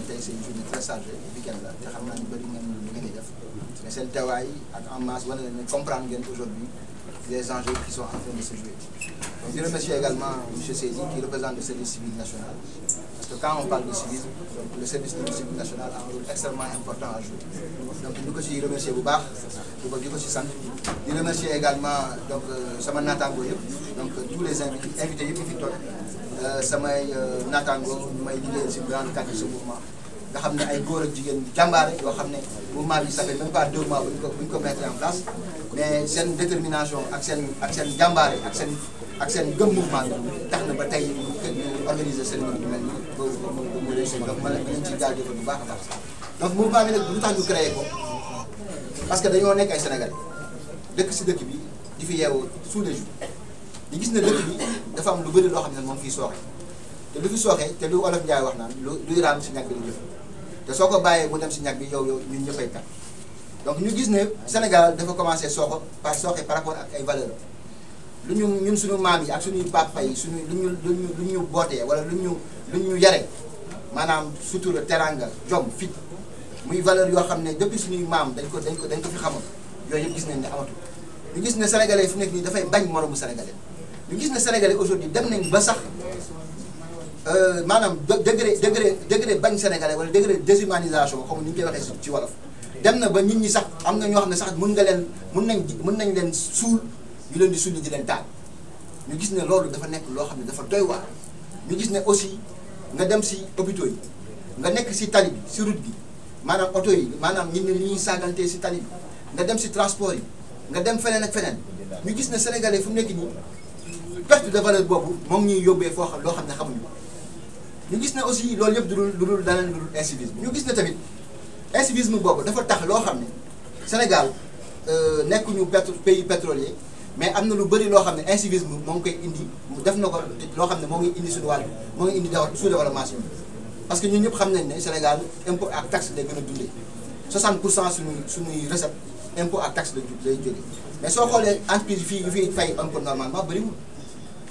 tey c'est une journée très chargée week-end la te xam naa ni bëri ngeen di def mais seen teewaay ak en masse wane na ne comprendre ngeen aujourd'hui les enjeux qui sont en train de se jouer. Donc je remercie également M. Seydi qui représente le service civique national parce que quand on parle de civisme donc le service civique national a un rôle extrêmement important à jouer donc ñu ko ci remercier bu baax di ko ci sant di remercier également donc sama naataango yëpp donc tous les invités yëpp yi fi toog samay naataango ñu may liggéeyal ci grande cadre de ce mouvement nga xam ne ay góor ak jigéen jàmbaare yoo xam ne mouvement bi ça fait même pas 2 mois bu ñu ko mettre en place mais seen détermination ak seen jàmbaare ak seen gëm mouvement bi tax na ba tey ñu organiser cérémonie bi mel nii ba mu réussir donc ma leen ci jaajëfal bu baax a baax donc mouvement bi nag lu tax ñu créé ko parce que dañoo nekk ay Sénégalais dëkk si dëkk bi di fi yeewoo tous les jours di gis ne dëkk bi dafa am lu bëri loo xam ne moom fii sooxe te lu fi sooxee te lu Olof Njaay wax naan luy raam si ñag bi la jëf te soo ko bàyyee mu dem si ñag bi yow ñun ñëppay kat donc ñu gis ne Sénégal dafa commencé sooxe par rapport ak ay valeurs lu ñu ñun suñu maam yi ak suñuy papa yi suñu lu ñu bootee wala lu ñu yare maanaam sutura teranga jom fit muy valeur yoo xam ne depuis suñuy maam dañ ko fi xamoon yooyu yëpp gis nañ ne amatu ñu gis ne sénégalais fi nekk nii dafay bañ moromu sénégalais ñu gis ne sénégalais aujourd'hui dem nañ ba sax maanaam degré bañ sénégalais wala degré déshumanisation comme ni ñu koy waxee ci wolof dem na ba nit ñi sax am na ñoo xam ne sax mën nañ leen suul ñu leen di sulli di leen taal ñu gis ne loolu dafa nekk loo xam ne dafa doy waar ñu gis ne aussi nga dem si hôpitaux yi nga nekk si tali bi si route bi maanaam oto yi maanaam nit ñi ni ñuy saagantee si tali bi nga dem si transport yi nga dem feneen ak feneen ñu gis ne sénégalais fu mu nekk nii perte de valeur boobu moom ñuy yóbbee foo xam loo xam ne xamuñu ñu gis ne aussi loolu yëpp du dul leneen lu dul incivisme ñu gis ne tamit incivisme boobu dafa tax loo xam ne Sénégal nekkuñu pays pétrolier mais am na lu bëri loo xam ne incivisme moo ngi koy indi def na ko loo xam ne moo ngi indi suñu wàll moo ngi indi sous-développement parce que ñun ñëpp xam nañ ne Sénégal impôt ak taxe lay gën a dundee 60% suñuy recette impôt ak taxe lay jógee mais soo xoolee entreprise fii yu fiy fay impôt normalement bëriwul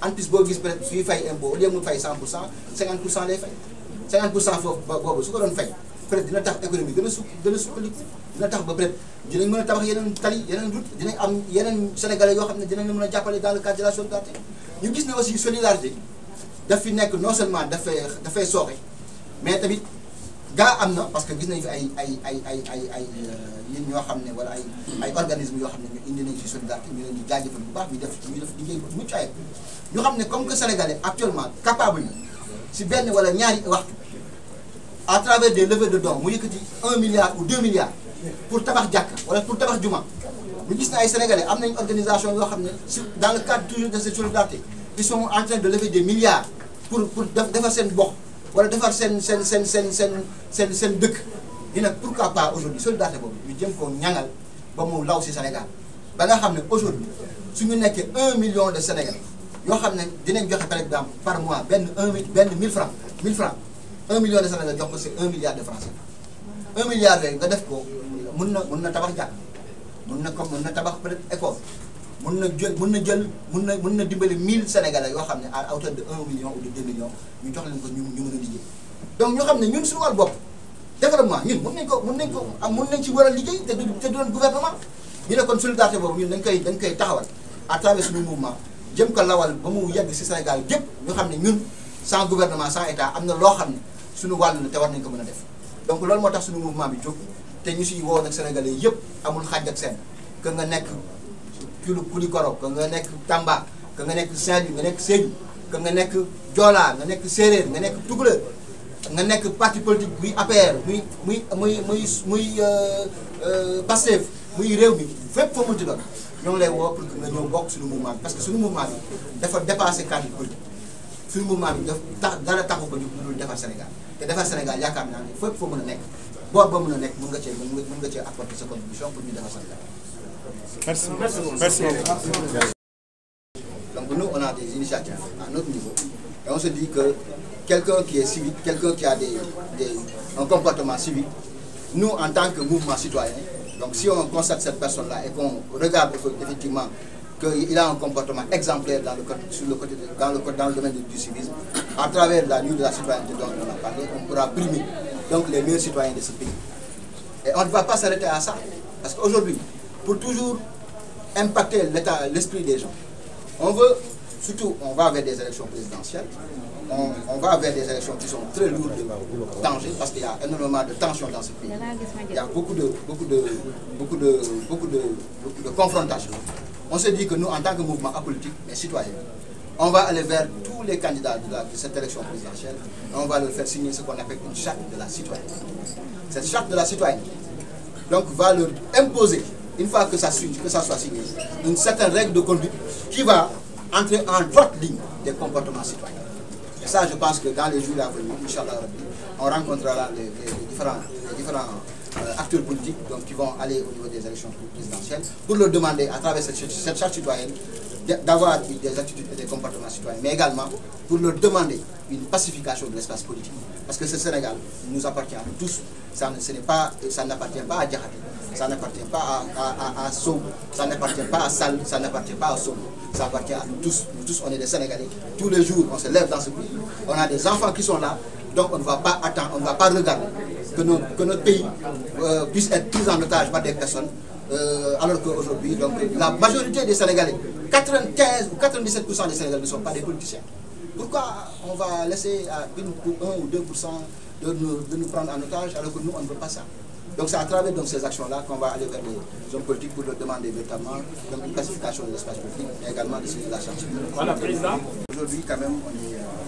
entreprise boo gis peut-être fii fay impôt au lieu mu fay 100% 50% lay fay 50% foofu boobu su ko doon fay peut-être dina tax économie gën a suqali dina tax ba peut-être dinañ mën a tabax yeneen tali yeneen route dinañ am yeneen sénégalais yoo xam ne dinañ mën a jàppale dans le cadre de la solidarité ñu gis ne aussi solidarité daf fi nekk non seulement dafay sooxe mais tamit gaa am na parce que gis nañ fi ay yéen ñoo xam ne wala ay organismes yoo xam ne ñu indi nañ ci solidarité ñu leen di jaajëfal bu baax ñu def liggéey bu mucc ayib ñu xam ne comme que sénégalais actuellement capable na si benn wala ñaari waxtu à travers des levées de dons mu yëkkati 1 milliard ou 2 milliards pour tabax jàkka wala pour tabax juma ñu gis ne ay sénégalais am nañ organisation yoo xam ne dans le cadre toujours de cette solidarité ils sont en train de lever des milliards pour defar seen gox wala defar seen dëkk ñu ne pourquoi pas aujourd'hui solidarité boobu ñu jëm koo ñangal ba mu law si Sénégal ba nga xam ne aujourd'hui suñu nekkee 1 million de Sénégalais yoo xam ne dinañ joxe par exemple par mois benn 1000 francs 1 million de Sénégalais jox ko c'est 1 milliard de francs 1 milliard rek nga def ko mun na tabax jàkk mun na tabax peut-être école mun na dimbali 1000 Sénégalais yoo xam ne à hauteur de 1 million ou de 2 millions ñu jox leen ko ñu mën a liggéey donc ñu xam ne ñun suñu wàllu bopp développement ñun mun nañ ci war a liggéey te du doon gouvernement ñu ne kon solidarité boobu ñun dañ koy taxawal à travers suñu mouvement jëm ko lawal ba mu yegg si Sénégal gépp ñu xam ne ñun sans gouvernement sans état am na loo xam ne suñu wàll la te war nañ ko mën a def donc loolu moo tax suñu mouvement bi jóg te ñu siy woo nag sénégalais yëpp amul xaaj ak seen que nga nekk Koulikoro que nga nekk Tamba que nga nekk Saint-Louis nga nekk Sédhiou que nga nekk Joola nga nekk Séeréer nga nekk Tukulóor nga nekk parti politique buy APR muy Pastef muy réew mi fépp foo mënti doon ñoo ngi lay woo pour que nga ñëw bokk suñu mouvement bi parce que suñu mouvement bi dafa dépassé cadre politique suñu mouvement bi dara taxu ko ñu dul defar Sénégal te defar Sénégal yaakaar naa ne fépp foo mën a nekk boor ba mën a nekk mën nga cee apporter sa contribution pour ñu defar Sénégal. Merci. Donc nous on a des initiatives à notre niveau et on se dit que quelqu'un qui est civique, quelqu'un qui a un comportement civique, nous en tant que mouvement citoyen, donc si on constate cette personne-là et qu'on regarde effectivement qu'il a un comportement exemplaire dans le domaine du civisme, à travers la nuit de la citoyenneté dont on a parlé, on pourra primer donc les meilleurs citoyens de ce pays. Et on ne va pas s'arrêter à ça. Parce qu'aujourd'hui, pour toujours impacter l'esprit des gens, on veut, surtout, on va vers des élections présidentielles, on va vers des élections qui sont très lourdes de danger, parce qu'il y a énormément de tensions dans ce pays. Il y a beaucoup de confrontations. On se dit que nous, en tant que mouvement apolitique et citoyen, on va aller vers tous les candidats de cette élection présidentielle et on va leur faire signer ce qu'on appelle une charte de la citoyenneté. Cette charte de la citoyenneté, donc, va leur imposer, une fois que ça soit signé, une certaine règle de conduite qui va entrer en droite ligne des comportements citoyens. Et ça, je pense que dans les jours à venir, Inch'Allah, on rencontrera les différents acteurs politiques donc, qui vont aller au niveau des élections présidentielles pour leur demander, à travers cette charte citoyenne, d'avoir des attitudes et des comportements citoyens, mais également pour leur demander une pacification de l'espace politique. Parce que ce Sénégal nous appartient à nous tous, ça n'appartient pas à Diakhaté, ça n'appartient pas à Sow, ça n'appartient pas à Sall, ça n'appartient pas à Sow, ça appartient à nous tous. Nous tous, on est des Sénégalais. Tous les jours, on se lève dans ce pays. On a des enfants qui sont là, donc on ne va pas attendre, on ne va pas regarder que notre pays puisse être pris en otage par des personnes, alors qu'aujourd'hui, la majorité des Sénégalais, 95 ou 97% des Sénégalais ne sont pas des politiciens. Pourquoi on va laisser à 1 ou 2% de nous prendre en otage alors que nous, on ne veut pas ça? Donc c'est à travers ces actions-là qu'on va aller vers les hommes politiques pour leur demander véritablement une pacification de l'espace politique et également de signer la charte. Voilà, Président. Aujourd'hui, quand même,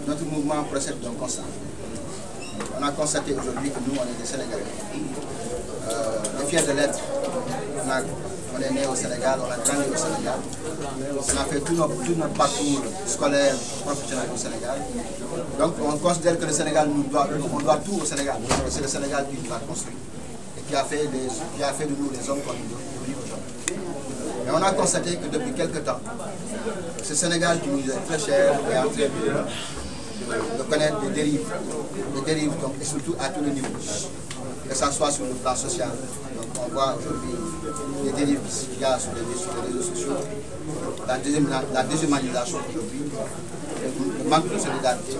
notre mouvement procède d'un constat. On a constaté aujourd'hui que nous, on est des Sénégalais. On est fiers de l'être. On est né au Sénégal, on a grandi au Sénégal. On a fait tout notre parcours scolaire, professionnel au Sénégal. Donc on considère que le Sénégal on doit tout au Sénégal. C'est le Sénégal qui nous a construit et qui a fait de nous les hommes qu'on nous vit aujourd'hui. Et on a constaté que depuis quelque temps, ce Sénégal qui nous est très cher est en train de connaître des dérives donc, et surtout à tous les niveaux, que ce soit sur le plan social. Donc on voit aujourd'hui les dérives qu'il y a sur les réseaux sociaux, la déshumanisation aujourd'hui, le manque de solidarité,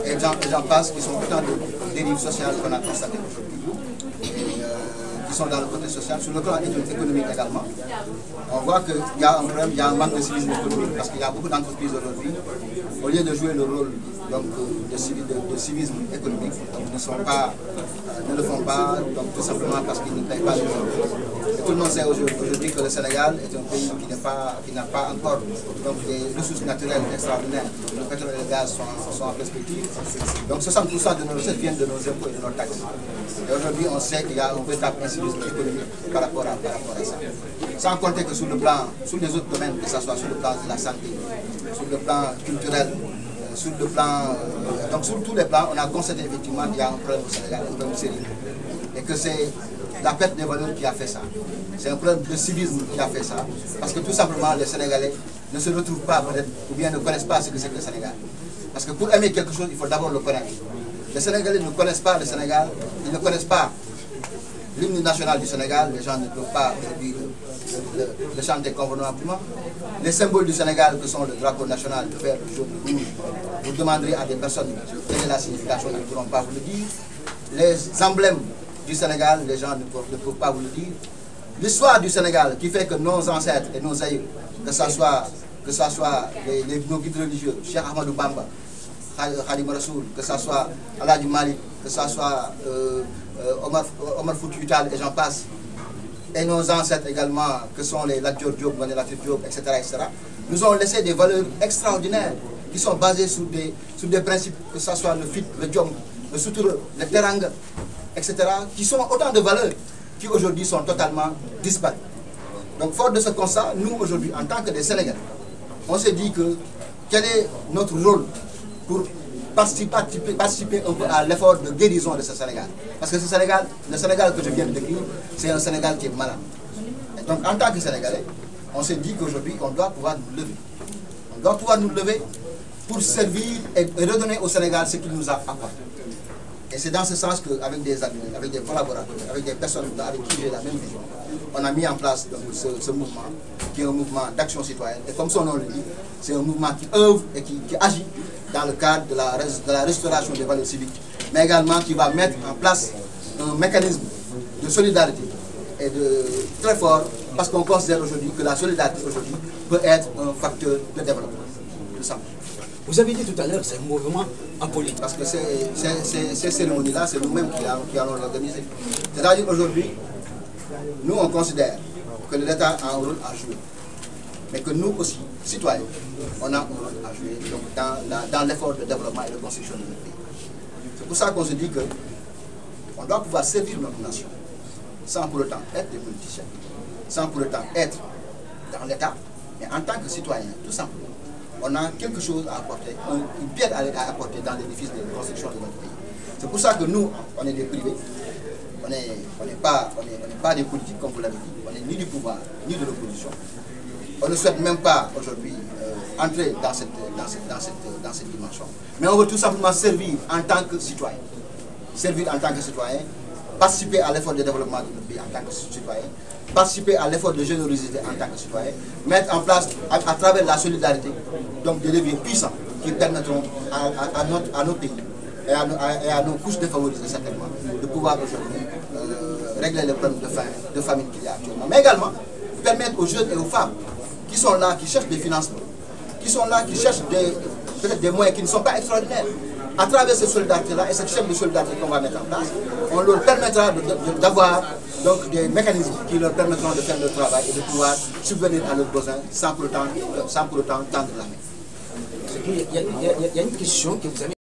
et j'en passe qui sont autant de dérives sociales qu'on a constatées aujourd'hui, qui sont dans le côté social, sur le plan économique également. On voit qu'il y a un problème, il y a un manque de civisme économique parce qu'il y a beaucoup d'entreprises aujourd'hui, au lieu de jouer le rôle donc, de civisme économique, ne le font pas donc, tout simplement parce qu'ils ne payent pas les impôts. Tout le monde sait aujourd'hui que le Sénégal est un pays qui n'a pas encore donc, des ressources naturelles extraordinaires. Le pétrole et le gaz sont en perspective. Donc 60% de nos recettes viennent de nos impôts et de nos taxes. Et aujourd'hui, on sait qu'il y a un véritable incivisme économique par rapport à ça. Sans compter que sur les autres domaines, que ce soit sur le plan de la santé, sur le plan culturel, sur le plan, donc sur tous les plans, on a constaté effectivement qu'il y a un problème au Sénégal, un problème sérieux. Et que c'est la perte des valeurs qui a fait ça. C'est un problème de civisme qui a fait ça. Parce que tout simplement, les Sénégalais ne se retrouvent pas peut-être, ou bien ne connaissent pas ce que c'est que le Sénégal. Parce que pour aimer quelque chose, il faut d'abord le connaître. Les Sénégalais ne connaissent pas le Sénégal, ils ne connaissent pas l'hymne national du Sénégal, les gens ne peuvent pas le chanter convenablement. Les symboles du Sénégal, que sont le drapeau national, le vert, le jaune, le rouge, vous demanderez à des personnes quelle est la signification, ils ne pourront pas vous le dire. Les emblèmes du Sénégal, les gens ne peuvent pas vous le dire. L'histoire du Sénégal qui fait que nos ancêtres et nos aïeux, que ce soit nos guides religieux, Cheikh Ahmadou Bamba, Khadim Rassoul, que ce soit Aladji Malik, que ce soit Omar Foutiyou Tall et j'en passe, et nos ancêtres également, que sont les Lat Dior Diop, Ngoné Latyr Diop, etc., nous ont laissé des valeurs extraordinaires qui sont basées sur des principes, que ce soit le fit, le djom, le suture, le teranga, etc., qui sont autant de valeurs qui aujourd'hui sont totalement disparues. Donc, fort de ce constat, nous aujourd'hui, en tant que des Sénégalais, on s'est dit que quel est notre rôle pour participer un peu à l'effort de guérison de ce Sénégal. Parce que ce Sénégal, le Sénégal que je viens de décrire, c'est un Sénégal qui est malade. Et donc en tant que Sénégalais, on s'est dit qu'aujourd'hui, on doit pouvoir nous lever. On doit pouvoir nous lever pour servir et redonner au Sénégal ce qu'il nous a apporté. Et c'est dans ce sens qu'avec des amis, avec des collaborateurs, avec des personnes avec qui j'ai la même vision, on a mis en place donc, ce mouvement, qui est un mouvement d'action citoyenne. Et comme son nom le dit, c'est un mouvement qui œuvre et qui agit dans le cadre de la restauration des valeurs civiques, mais également qui va mettre en place un mécanisme de solidarité et de très fort, parce qu'on considère aujourd'hui que la solidarité aujourd'hui peut être un facteur de développement. Tout ça. Vous avez dit tout à l'heure, c'est un mouvement apolitique. Parce que ces cérémonies-là, c'est nous-mêmes qui allons l'organiser. C'est-à-dire aujourd'hui, nous on considère que l'État a un rôle à jouer, mais que nous aussi, citoyens, on a un rôle à jouer donc, dans l'effort de développement et de construction de notre pays. C'est pour ça qu'on se dit qu'on doit pouvoir servir notre nation sans pour autant être des politiciens, sans pour autant être dans l'État, mais en tant que citoyen, tout simplement. On a quelque chose à apporter, une pierre à apporter dans l'édifice de construction de notre pays. C'est pour ça que nous, on est des privés, on n'est pas des politiques comme vous l'avez dit, on n'est ni du pouvoir, ni de l'opposition. On ne souhaite même pas aujourd'hui entrer dans cette dimension. Mais on veut tout simplement servir en tant que citoyen. Servir en tant que citoyen, participer à l'effort de développement de notre pays en tant que citoyen, participer à l'effort de générosité en tant que citoyen, mettre en place à travers la solidarité donc des leviers puissants qui permettront à nos pays et à nos couches défavorisées certainement de pouvoir aujourd'hui régler les problèmes de famine qu'il y a actuellement. Mais également permettre aux jeunes et aux femmes qui sont là, qui cherchent des financements, qui sont là, qui cherchent peut-être des moyens qui ne sont pas extraordinaires. À travers cette solidarité-là et cette chaîne de solidarité qu'on va mettre en place, on leur permettra d'avoir donc des mécanismes qui leur permettront de faire leur travail et de pouvoir subvenir à leurs besoins sans pour autant tendre la main. Il y a une question que vous avez